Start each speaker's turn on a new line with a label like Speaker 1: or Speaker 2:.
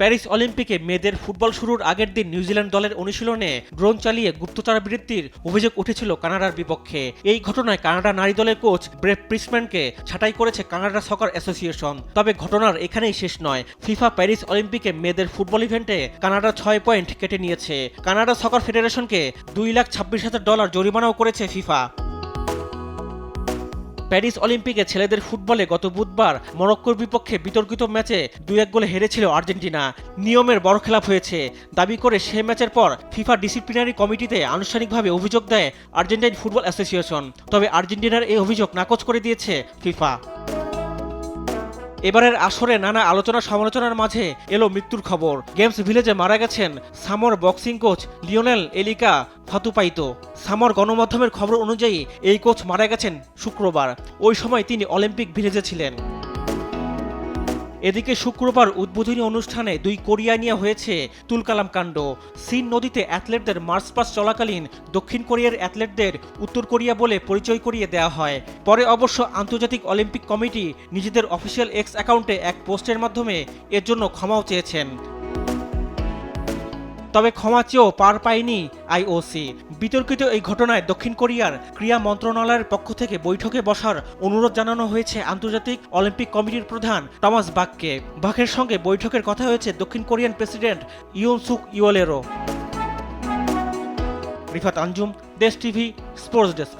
Speaker 1: Paris অলিম্পিকে মেয়েদের football শুরুর আগের দিন নিউজিল্যান্ড দলের অনুশীলনে ড্রোন চালিয়ে গুপ্তচরবৃত্তির অভিযোগ উঠেছিল কানাডার বিপক্ষে। এই ঘটনায় কানাডা নারী দলের কোচ ব্রেভ প্রিসম্যানকে ছাঁটাই করেছে কানাডা সকার অ্যাসোসিয়েশন। তবে ঘটনার এখানেই শেষ নয়। ফিফা প্যারিস অলিম্পিকে মেয়েদের ফুটবল ইভেন্টে কানাডা 6 পয়েন্ট কেটে নিয়েছে। কানাডা সকার ফেডারেশনকে $2,26,000 জরিমানাও করেছে ফিফা। প্যারিস অলিম্পিকে ছেলেদের ফুটবলে গত বুধবার মরক্কোর বিপক্ষে বিতর্কিত ম্যাচে 2-1 গোলে হেরেছিল আর্জেন্টিনা। নিয়মের বড় খেলাপ হয়েছে দাবি করে সে ম্যাচের পর ফিফা ডিসিপ্লিনারি কমিটিতে আনুষ্ঠানিকভাবে অভিযোগ দেয় আর্জেন্টাইন ফুটবল অ্যাসোসিয়েশন। তবে আর্জেন্টিনার এই অভিযোগ নাকচ করে দিয়েছে ফিফা। এবারের আসরে নানা আলোচনা সমালোচনার মাঝে এলো মৃত্যুর খবর। গেমস ভিলেজে মারা গেছেন সামোর বক্সিং কোচ লিওনেল এলিকা ফাতুপাইতো। সামোর গণমাধ্যমের খবর অনুযায়ী এই কোচ মারা গেছেন শুক্রবার। ওই সময় তিনি অলিম্পিক ভিলেজে ছিলেন। এদিকে শুক্রবার উদ্বোধনী অনুষ্ঠানে 2 কোরিয়ানিয়া হয়েছে তুলকালাম কাণ্ড। সিন নদীতে অ্যাথলেটদের মার্চ পাস্ট চলাকালীন দক্ষিণ কোরিয়ার অ্যাথলেটদের উত্তর কোরিয়া বলে পরিচয় করিয়ে দেওয়া হয়। পরে অবশ্য আন্তর্জাতিক অলিম্পিক কমিটি নিজেদের অফিসিয়াল এক্স অ্যাকাউন্টে এক পোস্টের মাধ্যমে এর জন্য ক্ষমাও চেয়েছেন। তবে ক্ষমা চেয়েও পার পায়নি আইওসি। বিতর্কিত এই ঘটনায় দক্ষিণ কোরিয়ার ক্রীড়া মন্ত্রণালয়ের পক্ষ থেকে বৈঠকে বসার অনুরোধ জানানো হয়েছে আন্তর্জাতিক অলিম্পিক কমিটির প্রধান টমাস বাককে। বাকের সঙ্গে বৈঠকের কথা হয়েছে দক্ষিণ কোরিয়ান প্রেসিডেন্ট ইউন সুক ইওলেরও। Rifat Anjum, Desh TV, sports desk.